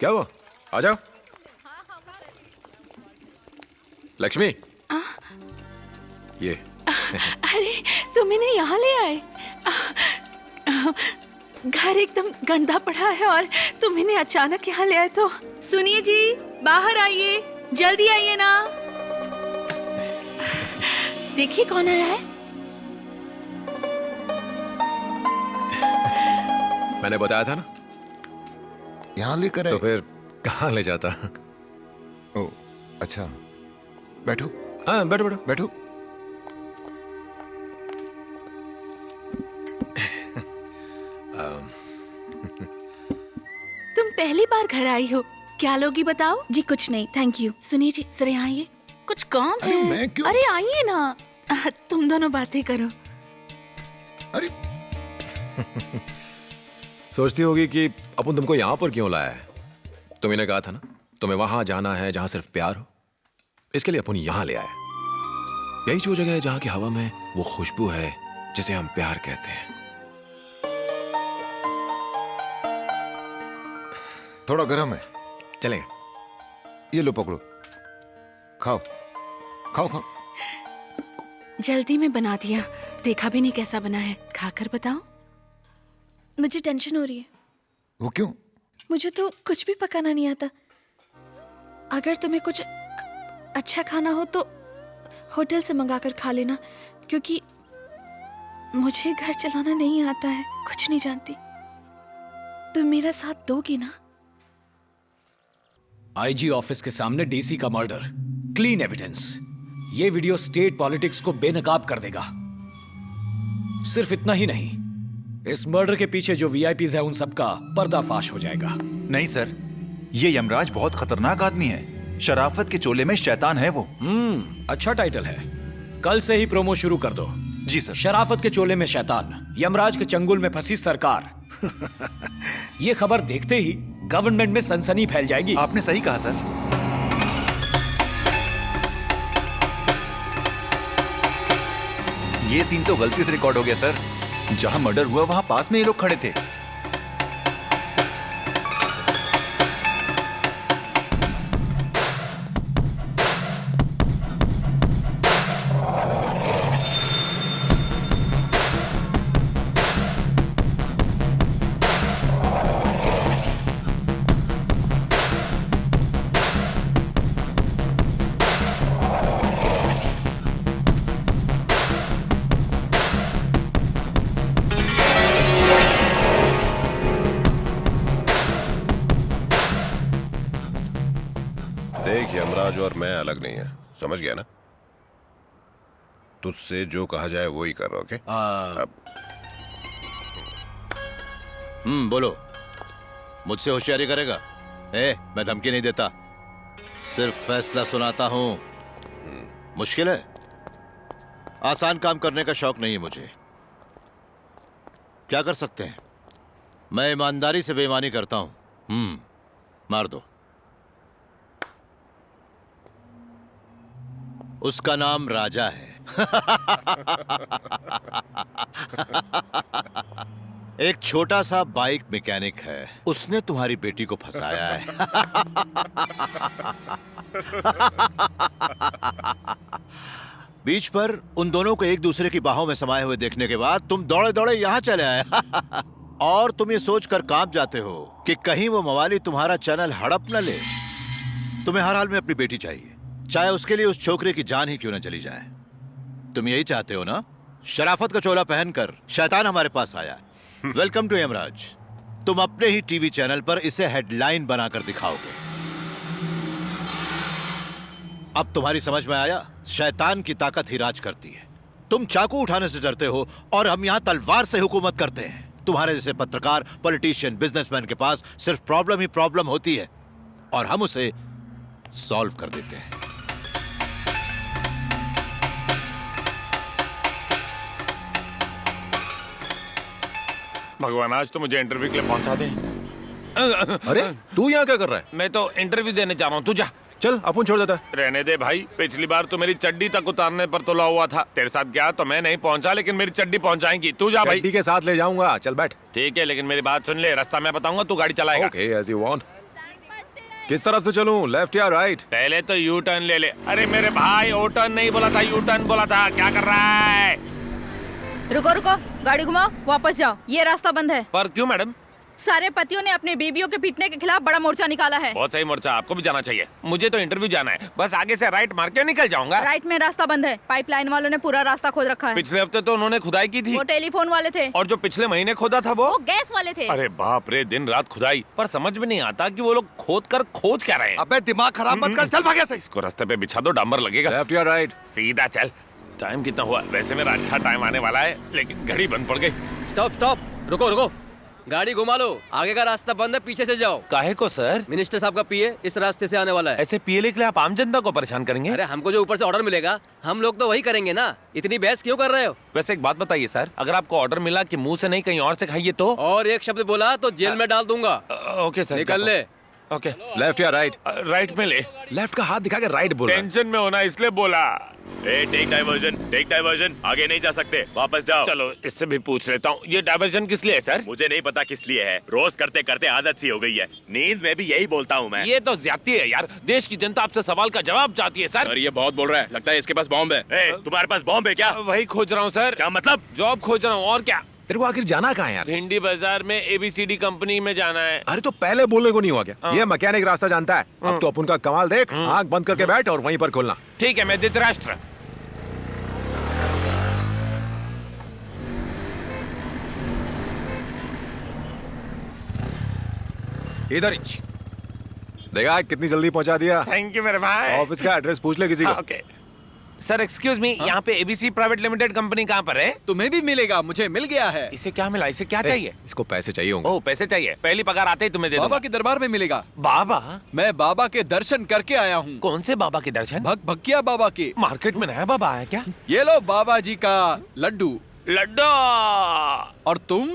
क्या हुआ? आ जाओ। लक्ष्मी, ये अरे तुम इन्हें यहाँ ले आए? घर एकदम गंदा पड़ा है और तुम इन्हें अचानक यहाँ ले आए तो। सुनिए जी, बाहर आइए, जल्दी आइए ना। देखिए कौन आया है। मैंने बताया था ना। यहाँ लेकर तो आए? फिर कहाँ ले जाता? ओ, अच्छा। बैठो हाँ, बैठो बैठो। बैठो। तुम पहली बार घर आई हो, क्या लोगी बताओ? जी कुछ नहीं, थैंक यू। सुनिए जी, जरा यहाँ आइए, कुछ काम अरे है। मैं क्यों? अरे आइए ना, तुम दोनों बातें करो। अरे सोचती होगी कि अपन तुमको यहाँ पर क्यों लाया है। तुमने कहा था ना तुम्हें वहां जाना है जहां सिर्फ प्यार हो, इसके लिए अपन यहाँ ले आए। यही जो जगह है जहां की हवा में वो खुशबू है जिसे हम प्यार कहते हैं। थोड़ा गर्म है। चलेंगे? ये लो पकड़ो, खाओ खाओ खाओ। जल्दी में बना दिया, देखा भी नहीं कैसा बना है, खाकर बताओ। मुझे टेंशन हो रही है। वो क्यों? मुझे तो कुछ भी पकाना नहीं आता। अगर तुम्हें कुछ अच्छा खाना हो तो होटल से मंगाकर खा लेना, क्योंकि मुझे घर चलाना नहीं आता है, कुछ नहीं जानती। तुम मेरा साथ दोगी ना? आईजी ऑफिस के सामने डीसी का मर्डर, क्लीन एविडेंस। ये वीडियो स्टेट पॉलिटिक्स को बेनकाब कर देगा। सिर्फ इतना ही नहीं, इस मर्डर के पीछे जो वीआईपीज है उन सबका पर्दाफाश हो जाएगा। नहीं सर, ये यमराज बहुत खतरनाक आदमी है। शराफत के चोले में शैतान है वो। अच्छा टाइटल है। कल से ही प्रोमो शुरू कर दो। जी सर। शराफत के चोले में शैतान, यमराज के चंगुल में फंसी सरकार। ये खबर देखते ही गवर्नमेंट में सनसनी फैल जाएगी। आपने सही कहा सर। ये सीन तो गलती से रिकॉर्ड हो गया सर। जहां मर्डर हुआ वहां पास में ये लोग खड़े थे। देख, यमराज और मैं अलग नहीं है, समझ गया ना? तुझसे जो कहा जाए वो ही कर, ओके? बोलो। मुझसे होशियारी करेगा? मैं धमकी नहीं देता, सिर्फ फैसला सुनाता हूं। मुश्किल है? आसान काम करने का शौक नहीं है मुझे। क्या कर सकते हैं? मैं ईमानदारी से बेईमानी करता हूं। मार दो। उसका नाम राजा है। एक छोटा सा बाइक मैकेनिक है, उसने तुम्हारी बेटी को फंसाया है। बीच पर उन दोनों को एक दूसरे की बाहों में समाये हुए देखने के बाद तुम दौड़े दौड़े यहां चले आए। और तुम ये सोचकर कांप जाते हो कि कहीं वो मवाली तुम्हारा चैनल हड़प न ले। तुम्हें हर हाल में अपनी बेटी चाहिए, चाहे उसके लिए उस छोकरे की जान ही क्यों न चली जाए। तुम यही चाहते हो ना? शराफत का चोला पहनकर शैतान हमारे पास आया। Welcome to Yamraj. तुम अपने ही टीवी चैनल पर इसे हेडलाइन बनाकर दिखाओगे। अब तुम्हारी समझ में आया, शैतान की ताकत ही राज करती है। तुम चाकू उठाने से डरते हो और हम यहां तलवार से हुकूमत करते हैं। तुम्हारे जैसे पत्रकार, पॉलिटिशियन, बिजनेसमैन के पास सिर्फ प्रॉब्लम ही प्रॉब्लम होती है और हम उसे सॉल्व कर देते हैं। भगवान, आज तो मुझे इंटरव्यू के लिए पहुंचा दे। अरे तू यहाँ क्या कर रहा है? मैं तो इंटरव्यू देने जा रहा हूँ, तू जा। चल अपन छोड़ देता है। रहने दे भाई, पिछली बार तो मेरी चड्डी तक उतारने पर तुला हुआ था। तेरे साथ गया तो मैं नहीं पहुंचा, लेकिन मेरी चड्डी पहुंचाएंगी। तू जा भाई। चड्डी के साथ ले जाऊंगा, चल बैठ। ठीक है, लेकिन मेरी बात सुन ले, रास्ता मैं बताऊंगा, तू गाड़ी चलाएगा। Okay, as you want. किस तरफ से चलूं, लेफ्ट या राइट? पहले तो यू टर्न ले ले। अरे मेरे भाई, ओ टर्न नहीं बोला था, यू टर्न बोला था। क्या कर रहा है? रुको रुको, गाड़ी घुमाओ, वापस जाओ, ये रास्ता बंद है। पर क्यों मैडम? सारे पतियों ने अपने बीवियों के पीटने के खिलाफ बड़ा मोर्चा निकाला है। बहुत सही मोर्चा, आपको भी जाना चाहिए। मुझे तो इंटरव्यू जाना है, बस आगे से राइट मार के निकल जाऊंगा। राइट में रास्ता बंद है, पाइपलाइन वालों ने पूरा रास्ता खोद रखा है। पिछले हफ्ते तो उन्होंने खुदाई की थी। वो टेलीफोन वाले थे। और जो पिछले महीने खोदा था वो गैस वाले थे। अरे बाप रे, दिन रात खुदाई। पर समझ में नहीं आता कि वो लोग खोद क्या रहे हैं। अबे दिमाग खराब मत कर, चल भाग से। इसको रास्ते पे बिछा दो, डांबर लगेगा। लेफ्ट या राइट? सीधा चल। टाइम कितना हुआ? वैसे मेरा अच्छा टाइम आने वाला है, लेकिन घड़ी बंद पड़ गई। स्टॉप स्टॉप, रुको रुको, गाड़ी घुमा लो, आगे का रास्ता बंद है, पीछे से जाओ। काहे को सर? मिनिस्टर साहब का पीए इस रास्ते से आने वाला है। ऐसे पीएलए के लिए आप आम जनता को परेशान करेंगे? अरे हमको जो ऊपर से ऑर्डर मिलेगा हम लोग तो वही करेंगे ना, इतनी बहस क्यों कर रहे हो? वैसे एक बात बताइए सर, अगर आपको ऑर्डर मिला कि मुंह से नहीं कहीं और से खाइए तो? और एक शब्द बोला तो जेल में डाल दूंगा। ओके सर, निकल ले। ओके, लेफ्ट या राइट? राइट में ले। लेफ्ट का हाथ दिखा के राइट बोल रहा है। टेंशन में होना इसलिए बोला। टेक डाइवर्जन, आगे नहीं जा सकते, वापस जाओ। चलो इससे भी पूछ लेता हूँ, ये डाइवर्जन किस लिए है सर? मुझे नहीं पता किस लिए है, रोज करते करते आदत सी हो गई है। नींद में भी यही बोलता हूँ मैं। ये तो ज्यादती है यार, देश की जनता आपसे सवाल का जवाब चाहती है सर। ये बहुत बोल रहा है, लगता है इसके पास बॉम्ब है। तुम्हारे पास बॉम्ब है क्या? वही खोज रहा हूँ सर। क्या मतलब? जॉब खोज रहा हूँ, और क्या। तेरे को आखिर जाना कहाँ है यार? भिंडी बाजार में ABCD कंपनी में जाना है। अरे तो पहले बोलने को नहीं हुआ क्या? ये मैकेनिक रास्ता जानता है। अब तो अपन का कमाल देख, आंख बंद करके बैठ और वहीं पर खोलना। ठीक है, मैं धृतराष्ट्र। इधर ही। देखा कितनी जल्दी पहुंचा दिया। थैंक यू मेरे भाई। ऑफिस का एड्रेस पूछ ले किसी को। ओके सर, एक्सक्यूज मी, यहाँ पे ABC प्राइवेट लिमिटेड कंपनी कहाँ पर है? तुम्हें भी मिलेगा, मुझे मिल गया है। इसे क्या मिला? इसे क्या चाहिए? इसको पैसे चाहिए होंगे। ओह, पैसे चाहिए। पहली पगार आते ही तुम्हें दे दूंगा। बाबा के दरबार में मिलेगा। बाबा? मैं बाबा के दर्शन करके आया हूँ। कौन से बाबा के दर्शन? भकिया बाबा के। मार्केट में नया बाबा आया क्या? ये लो बाबा जी का लड्डू। लड्डू। और तुम?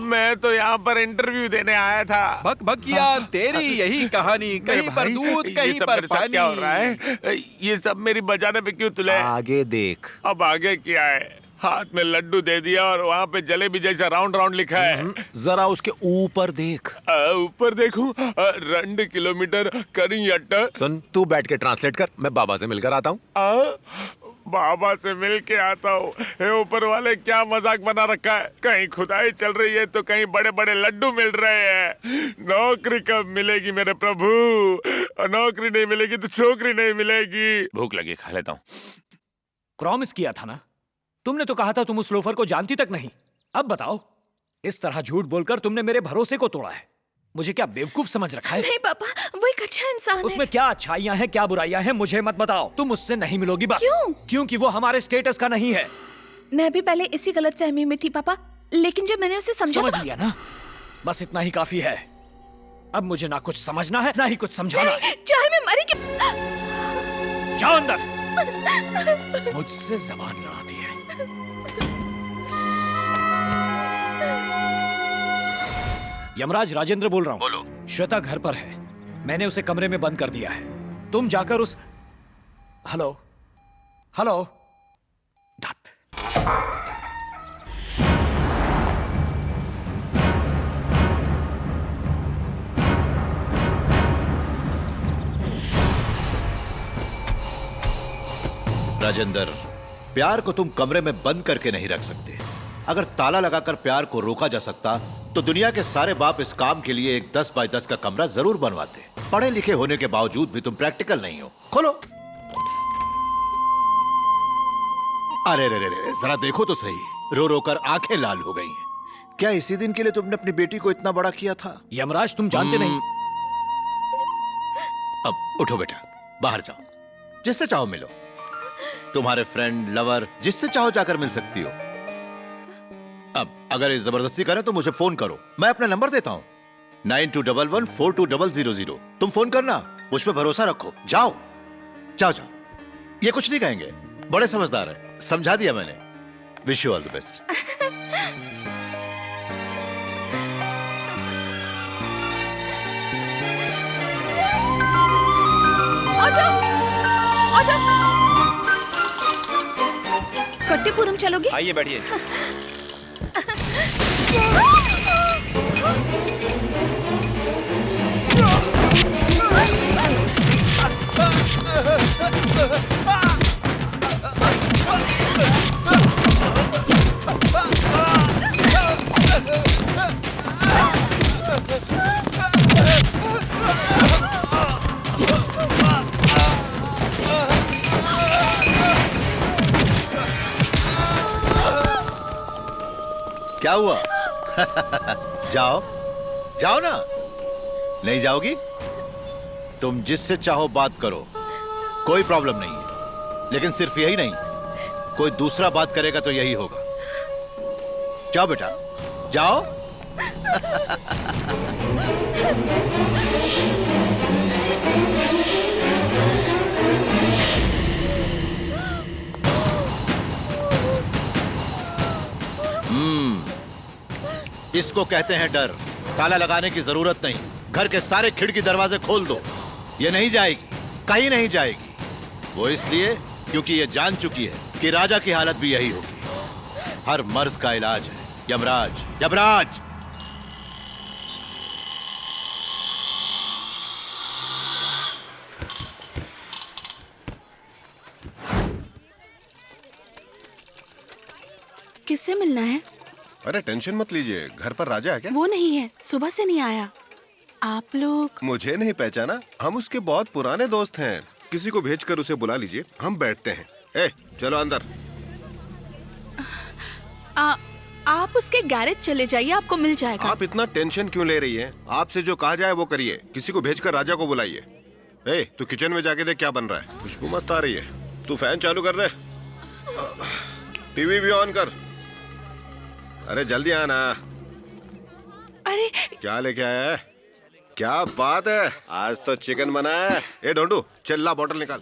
मैं तो यहाँ पर इंटरव्यू देने आया था। भकिया, तेरी यही कहानी, कहीं पर दूध कहीं पर पानी। क्या हो रहा है? ये सब मेरी बजाने पे क्यों तुले? आगे देख। अब आगे क्या है? हाथ में लड्डू दे दिया और वहाँ पे जलेबी जैसा राउंड राउंड लिखा है। जरा उसके ऊपर देख। ऊपर देखूं? 2 किलोमीटर करी अट्टा। सुन, तू बैठ के ट्रांसलेट कर, मैं बाबा से मिलकर आता हूँ। बाबा से मिल के आता हूँ। हे ऊपर वाले, क्या मजाक बना रखा है? कहीं खुदाई चल रही है तो कहीं बड़े बड़े लड्डू मिल रहे हैं। नौकरी कब मिलेगी मेरे प्रभु? नौकरी नहीं मिलेगी तो छोकरी नहीं मिलेगी। भूख लगी, खा लेता हूँ। प्रॉमिस किया था ना, तुमने तो कहा था तुम उस लोफर को जानती तक नहीं। अब बताओ, इस तरह झूठ बोलकर तुमने मेरे भरोसे को तोड़ा है। मुझे क्या बेवकूफ समझ रखा है? नहीं पापा, वो एक अच्छा इंसान है। उसमें क्या अच्छाइयां हैं, क्या बुराइयां हैं, मुझे मत बताओ। तुम उससे नहीं मिलोगी बस। क्यों? क्योंकि वो हमारे स्टेटस का नहीं है। मैं भी पहले इसी गलतफहमी में थी पापा, लेकिन जब मैंने उसे समझा समझ तो... लिया ना, बस इतना ही काफी है। अब मुझे ना कुछ समझना है ना ही कुछ समझाना है। चाहे मैं मरी कि... जाओ अंदर। मुझसे जबान लड़ाती है। यमराज राजेंद्र बोल रहा हूँ। बोलो। श्वेता घर पर है, मैंने उसे कमरे में बंद कर दिया है। तुम जाकर उस... हेलो हेलो धत। राजेंद्र, प्यार को तुम कमरे में बंद करके नहीं रख सकते। अगर ताला लगाकर प्यार को रोका जा सकता तो दुनिया के सारे बाप इस काम के लिए एक 10 बाय 10 का कमरा जरूर बनवाते। पढ़े लिखे होने के बावजूद भी तुम प्रैक्टिकल नहीं हो। खोलो। अरे रे रे रे, जरा देखो तो सही, रो रो कर आंखें लाल हो गई हैं। क्या इसी दिन के लिए तुमने अपनी बेटी को इतना बड़ा किया था? यमराज, तुम जानते नहीं। अब उठो बेटा, बाहर जाओ, जिससे चाहो मिलो। तुम्हारे फ्रेंड, लवर, जिससे चाहो जाकर मिल सकती हो। अब अगर ये जबरदस्ती करें तो मुझे फोन करो, मैं अपना नंबर देता हूं, 9211420000। तुम फोन करना, मुझ पे भरोसा रखो। जाओ जाओ जाओ। ये कुछ नहीं कहेंगे, बड़े समझदार हैं, समझा दिया मैंने। Wish you all the best. Auto auto, Kattipuram चलोगे? आइए बैठिए। हुआ? जाओ जाओ ना। नहीं जाओगी? तुम जिससे चाहो बात करो, कोई प्रॉब्लम नहीं है। लेकिन सिर्फ यही नहीं, कोई दूसरा बात करेगा तो यही होगा। जाओ बेटा, जाओ। इसको कहते हैं डर। ताला लगाने की जरूरत नहीं। घर के सारे खिड़की दरवाजे खोल दो। ये नहीं जाएगी, कहीं नहीं जाएगी। वो इसलिए क्योंकि ये जान चुकी है कि राजा की हालत भी यही होगी। हर मर्ज का इलाज है यमराज। यमराज! किससे मिलना है? अरे टेंशन मत लीजिए, घर पर राजा है क्या? वो नहीं है, सुबह से नहीं आया। आप लोग? मुझे नहीं पहचाना? हम उसके बहुत पुराने दोस्त हैं। किसी को भेजकर उसे बुला लीजिए, हम बैठते हैं। ए, चलो अंदर। आप उसके गैरेज चले जाइए, आपको मिल जाएगा। आप इतना टेंशन क्यों ले रही हैं? आपसे जो कहा जाए वो करिए। किसी को भेजकर राजा को बुलाइए। ए, तू किचन में जाके देख क्या बन रहा है। खुशबू मस्त आ रही है। तू फैन चालू कर रहे, टीवी भी ऑन कर। अरे जल्दी आना। अरे क्या लेके आया है? क्या बात है, आज तो चिकन बना है। ए ढोंडू, चल ला बॉटल निकाल।